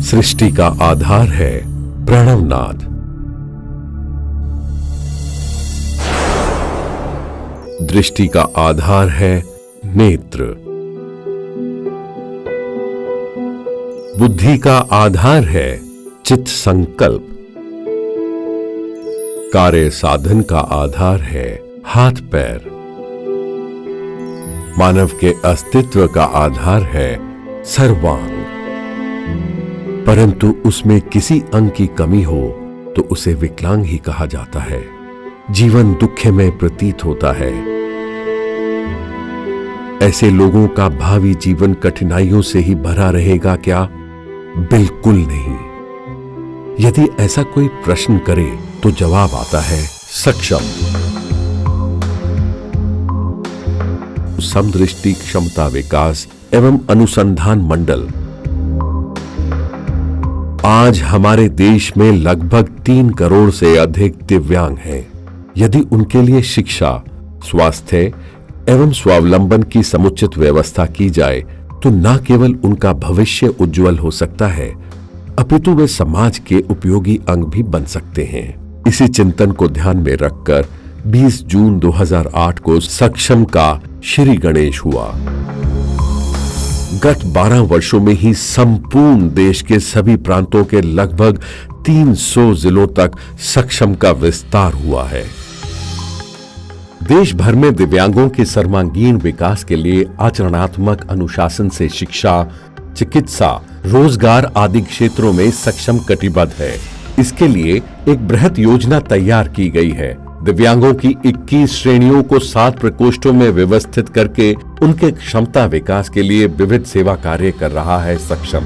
सृष्टि का आधार है प्रणवनाद। दृष्टि का आधार है नेत्र। बुद्धि का आधार है चित्त संकल्प। कार्य साधन का आधार है हाथ पैर। मानव के अस्तित्व का आधार है सर्वांग। परंतु उसमें किसी अंग की कमी हो तो उसे विकलांग ही कहा जाता है। जीवन दुखमय प्रतीत होता है। ऐसे लोगों का भावी जीवन कठिनाइयों से ही भरा रहेगा क्या? बिल्कुल नहीं। यदि ऐसा कोई प्रश्न करे तो जवाब आता है सक्षम। समदृष्टि क्षमता विकास एवं अनुसंधान मंडल आज हमारे देश में लगभग 3 करोड़ से अधिक दिव्यांग हैं। यदि उनके लिए शिक्षा, स्वास्थ्य एवं स्वावलंबन की समुचित व्यवस्था की जाए तो न केवल उनका भविष्य उज्जवल हो सकता है, अपितु वे समाज के उपयोगी अंग भी बन सकते हैं। इसी चिंतन को ध्यान में रखकर 20 जून 2008 को सक्षम का श्री गणेश हुआ। गत 12 वर्षों में ही संपूर्ण देश के सभी प्रांतों के लगभग 300 जिलों तक सक्षम का विस्तार हुआ है। देश भर में दिव्यांगों के सर्वांगीण विकास के लिए आचरणात्मक अनुशासन से शिक्षा, चिकित्सा, रोजगार आदि क्षेत्रों में सक्षम कटिबद्ध है। इसके लिए एक बृहत योजना तैयार की गई है। दिव्यांगों की 21 श्रेणियों को 7 प्रकोष्ठों में व्यवस्थित करके उनके क्षमता विकास के लिए विविध सेवा कार्य कर रहा है सक्षम।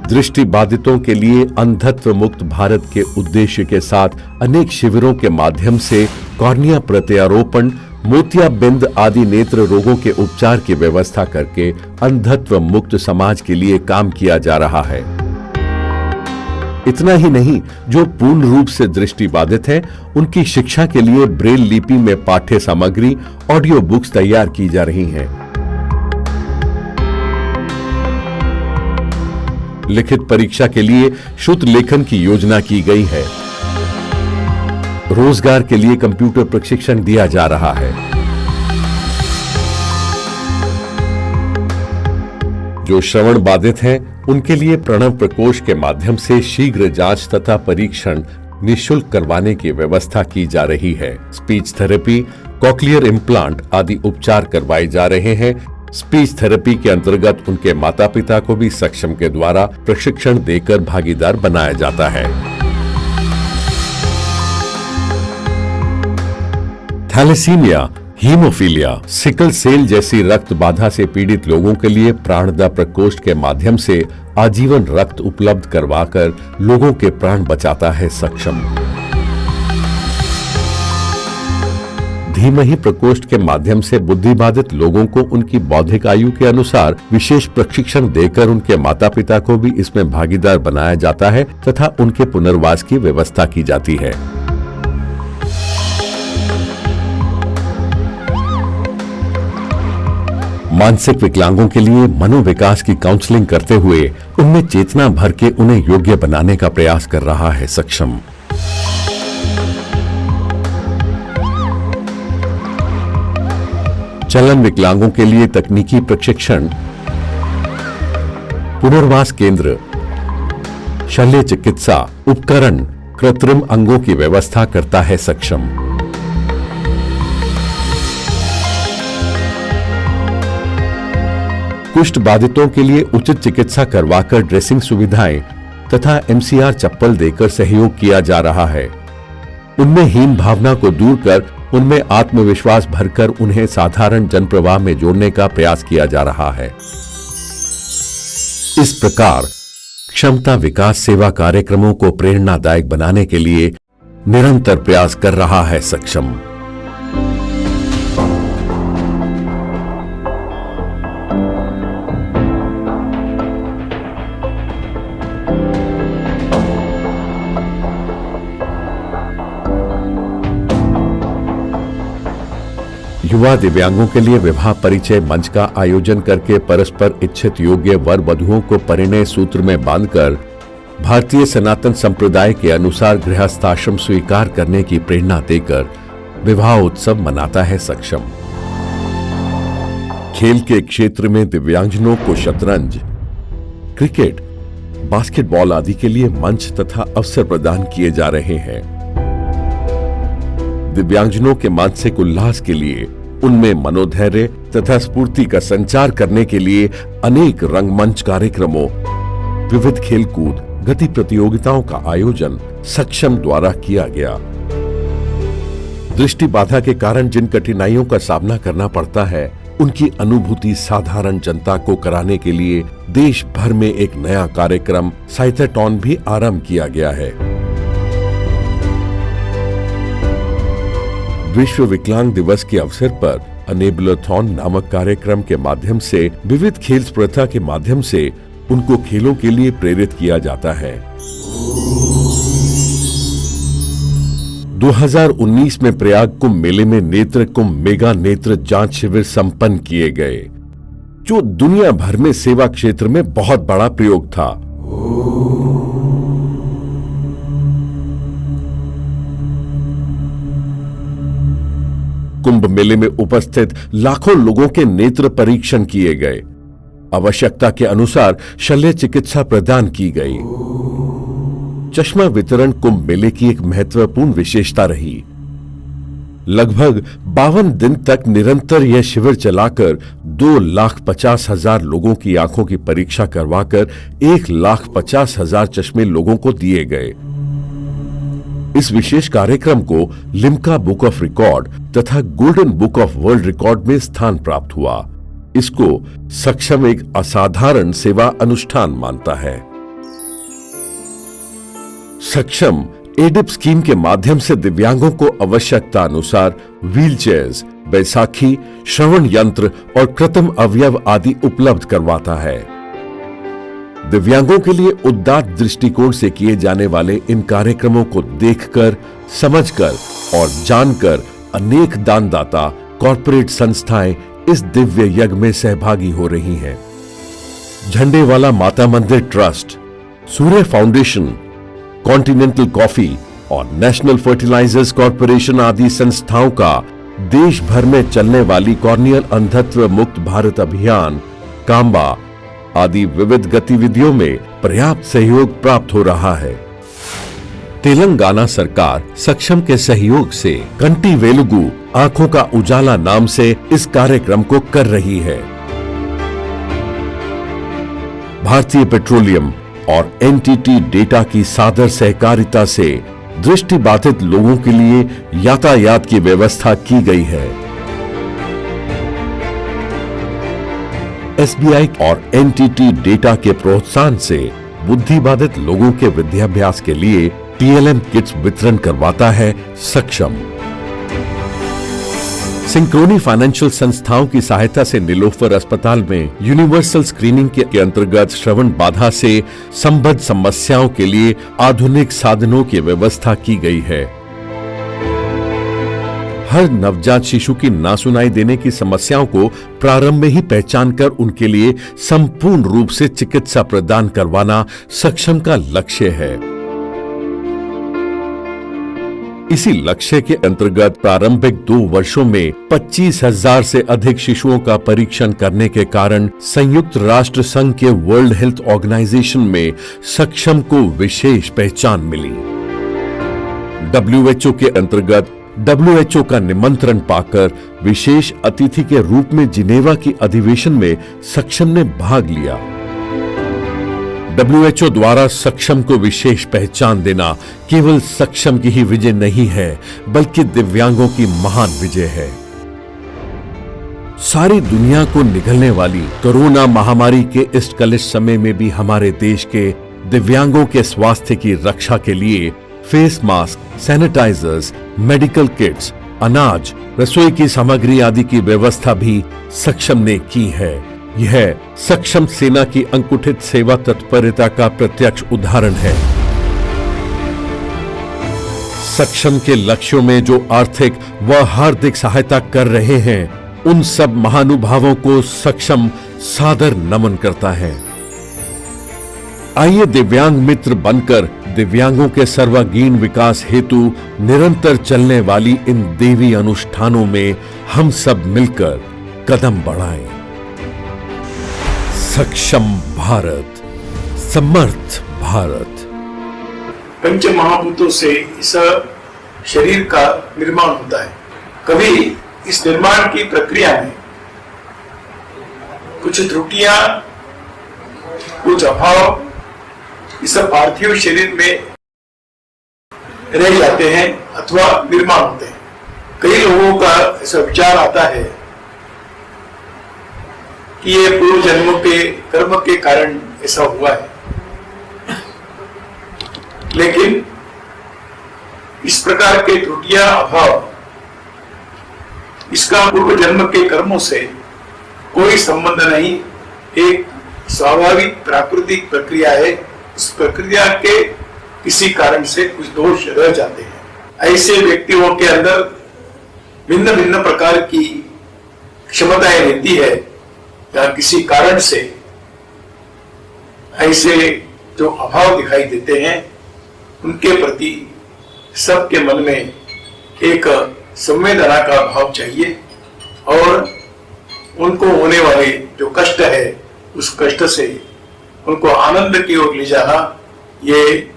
दृष्टि बाधितों के लिए अंधत्व मुक्त भारत के उद्देश्य के साथ अनेक शिविरों के माध्यम से कॉर्निया प्रत्यारोपण, मोतियाबिंद आदि नेत्र रोगों के उपचार की व्यवस्था करके अंधत्व मुक्त समाज के लिए काम किया जा रहा है। इतना ही नहीं, जो पूर्ण रूप से दृष्टि बाधित हैं, उनकी शिक्षा के लिए ब्रेल लिपि में पाठ्य सामग्री, ऑडियो बुक्स तैयार की जा रही हैं। लिखित परीक्षा के लिए शुद्ध लेखन की योजना की गई है। रोजगार के लिए कंप्यूटर प्रशिक्षण दिया जा रहा है। जो श्रवण बाधित हैं, उनके लिए प्रणव प्रकोष्ठ के माध्यम से शीघ्र जांच तथा परीक्षण निःशुल्क करवाने की व्यवस्था की जा रही है। स्पीच थेरेपी, कॉक्लियर इम्प्लांट आदि उपचार करवाए जा रहे हैं। स्पीच थेरेपी के अंतर्गत उनके माता पिता को भी सक्षम के द्वारा प्रशिक्षण देकर भागीदार बनाया जाता है। थैलेसीमिया, हीमोफीलिया, सिकल सेल जैसी रक्त बाधा से पीड़ित लोगों के लिए प्राणदा प्रकोष्ठ के माध्यम से आजीवन रक्त उपलब्ध करवाकर लोगों के प्राण बचाता है सक्षम। धीमहि प्रकोष्ठ के माध्यम से बुद्धिबाधित लोगों को उनकी बौद्धिक आयु के अनुसार विशेष प्रशिक्षण देकर उनके माता पिता को भी इसमें भागीदार बनाया जाता है तथा उनके पुनर्वास की व्यवस्था की जाती है। मानसिक विकलांगों के लिए मनोविकास की काउंसलिंग करते हुए उनमें चेतना भर के उन्हें योग्य बनाने का प्रयास कर रहा है सक्षम। चलन विकलांगों के लिए तकनीकी प्रशिक्षण, पुनर्वास केंद्र, शल्य चिकित्सा उपकरण, कृत्रिम अंगों की व्यवस्था करता है सक्षम। कुष्ठ बाधितों के लिए उचित चिकित्सा करवाकर ड्रेसिंग सुविधाएं तथा एमसीआर चप्पल देकर सहयोग किया जा रहा है। उनमें हीन भावना को दूर कर उनमें आत्मविश्वास भरकर उन्हें साधारण जनप्रवाह में जोड़ने का प्रयास किया जा रहा है। इस प्रकार क्षमता विकास सेवा कार्यक्रमों को प्रेरणादायक बनाने के लिए निरंतर प्रयास कर रहा है सक्षम। युवा दिव्यांगों के लिए विवाह परिचय मंच का आयोजन करके परस्पर इच्छित योग्य वर वधुओं को परिणय सूत्र में बांधकर भारतीय सनातन संप्रदाय के अनुसार गृहस्थाश्रम स्वीकार करने की प्रेरणा देकर विवाह उत्सव मनाता है सक्षम। खेल के क्षेत्र में दिव्यांगजनों को शतरंज, क्रिकेट, बास्केटबॉल आदि के लिए मंच तथा अवसर प्रदान किए जा रहे हैं। दिव्यांगजनों के मानसिक उल्लास के लिए उनमें मनोधैर्य तथा स्फूर्ति का संचार करने के लिए अनेक रंगमंच कार्यक्रमों, विविध खेलकूद गति प्रतियोगिताओं का आयोजन सक्षम द्वारा किया गया। दृष्टि बाधा के कारण जिन कठिनाइयों का सामना करना पड़ता है, उनकी अनुभूति साधारण जनता को कराने के लिए देश भर में एक नया कार्यक्रम साइथाथॉन भी आरंभ किया गया है। विश्व विकलांग दिवस के अवसर पर अनेबलथॉन नामक कार्यक्रम के माध्यम से विविध खेल स्पर्धा के माध्यम से उनको खेलों के लिए प्रेरित किया जाता है। 2019 में प्रयाग कुंभ मेले में नेत्र कुंभ मेगा नेत्र जांच शिविर संपन्न किए गए, जो दुनिया भर में सेवा क्षेत्र में बहुत बड़ा प्रयोग था। कुंभ मेले में उपस्थित लाखों लोगों के नेत्र परीक्षण किए गए। आवश्यकता के अनुसार शल्य चिकित्सा प्रदान की गई। चश्मा वितरण कुंभ मेले की एक महत्वपूर्ण विशेषता रही। लगभग 52 दिन तक निरंतर यह शिविर चलाकर 2,50,000 लोगों की आंखों की परीक्षा करवाकर 1,50,000 चश्मे लोगों को दिए गए। इस विशेष कार्यक्रम को लिम्का बुक ऑफ रिकॉर्ड तथा golden book of world record में स्थान प्राप्त हुआ। इसको सक्षम एक असाधारण सेवा अनुष्ठान मानता है। सक्षम एडिप स्कीम के माध्यम से दिव्यांगों को आवश्यकता अनुसार व्हीलचेयर्स, बैसाखी, श्रवण यंत्र और कृत्रिम अवयव आदि उपलब्ध करवाता है। दिव्यांगों के लिए उदात्त दृष्टिकोण से किए जाने वाले इन कार्यक्रमों को देखकर, समझकर और जानकर अनेक दानदाता, कॉर्पोरेट संस्थाएं इस दिव्य यज्ञ में सहभागी हो रही हैं। झंडे वाला माता मंदिर ट्रस्ट, सूर्य फाउंडेशन, कॉन्टिनेंटल कॉफी और नेशनल फर्टिलाइजर्स कॉर्पोरेशन आदि संस्थाओं का देश भर में चलने वाली कॉर्नियल अंधत्व मुक्त भारत अभियान, काम्बा आदि विविध गतिविधियों में पर्याप्त सहयोग प्राप्त हो रहा है। तेलंगाना सरकार सक्षम के सहयोग से कंटी वेलुगु आंखों का उजाला नाम से इस कार्यक्रम को कर रही है। भारतीय पेट्रोलियम और एनटीटी डेटा की सादर सहकारिता से दृष्टिबाधित लोगों के लिए यातायात की व्यवस्था की गई है। एसबीआई और एनटीटी डेटा के प्रोत्साहन से बुद्धिबाधित लोगों के विद्याभ्यास के लिए टीएलएम किट्स वितरण करवाता है सक्षम। सिंक्रोनी फाइनेंशियल संस्थाओं की सहायता से नीलोफर अस्पताल में यूनिवर्सल स्क्रीनिंग के अंतर्गत श्रवण बाधा से संबद्ध समस्याओं के लिए आधुनिक साधनों की व्यवस्था की गई है। हर नवजात शिशु की ना सुनाई देने की समस्याओं को प्रारंभ में ही पहचान कर उनके लिए संपूर्ण रूप से चिकित्सा प्रदान करवाना सक्षम का लक्ष्य है। इसी लक्ष्य के अंतर्गत प्रारंभिक 2 वर्षों में 25,000 से अधिक शिशुओं का परीक्षण करने के कारण संयुक्त राष्ट्र संघ के वर्ल्ड हेल्थ ऑर्गेनाइजेशन में सक्षम को विशेष पहचान मिली। WHO के अंतर्गत WHO का निमंत्रण पाकर विशेष अतिथि के रूप में जिनेवा की अधिवेशन में सक्षम ने भाग लिया। WHO द्वारा सक्षम को विशेष पहचान देना केवल सक्षम की ही विजय नहीं है, बल्कि दिव्यांगों की महान विजय है। सारी दुनिया को निगलने वाली कोरोना महामारी के इस कलिश समय में भी हमारे देश के दिव्यांगों के स्वास्थ्य की रक्षा के लिए face mask, sanitizers, medical kits, अनाज, रसोई की सामग्री आदि की व्यवस्था भी सक्षम ने की है। यह सक्षम सेना की अंकुठित सेवा तत्परता का प्रत्यक्ष उदाहरण है। सक्षम के लक्ष्यों में जो आर्थिक व हार्दिक सहायता कर रहे हैं, उन सब महानुभावों को सक्षम सादर नमन करता है। आइए दिव्यांग मित्र बनकर दिव्यांगों के सर्वांगीण विकास हेतु निरंतर चलने वाली इन देवी अनुष्ठानों में हम सब मिलकर कदम बढ़ाएं। सक्षम भारत, समर्थ भारत। पंच महाभूतों से इस शरीर का निर्माण होता है। कभी इस निर्माण की प्रक्रिया में कुछ त्रुटियां, कुछ अभाव इस पार्थिव शरीर में रह जाते हैं अथवा निर्माण होते हैं। कई लोगों का ऐसा विचार आता है कि ये पूर्व जन्मों के कर्म के कारण ऐसा हुआ है, लेकिन इस प्रकार के त्रुटियां, अभाव, इसका पूर्व जन्म के कर्मों से कोई संबंध नहीं। एक स्वाभाविक प्राकृतिक प्रक्रिया है। इस प्रक्रिया के किसी कारण से कुछ दोष रह जाते हैं। ऐसे व्यक्तियों के अंदर भिन्न भिन्न प्रकार की क्षमताएं रहती है, या किसी कारण से ऐसे जो अभाव दिखाई देते हैं, उनके प्रति सबके मन में एक संवेदना का भाव चाहिए और उनको होने वाले जो कष्ट है, उस कष्ट से उनको आनंद की ओर ले जाना, ये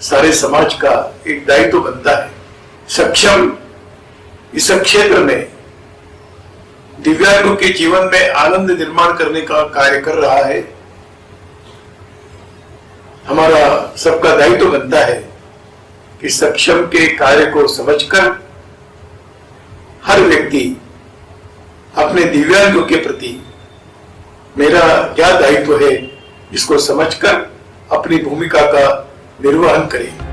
सारे समाज का एक दायित्व बनता है। सक्षम इस क्षेत्र में दिव्यांगों के जीवन में आनंद निर्माण करने का कार्य कर रहा है। हमारा सबका दायित्व बनता है कि सक्षम के कार्य को समझकर हर व्यक्ति अपने दिव्यांगों के प्रति मेरा क्या दायित्व है, इसको समझकर अपनी भूमिका का निर्वहन करें।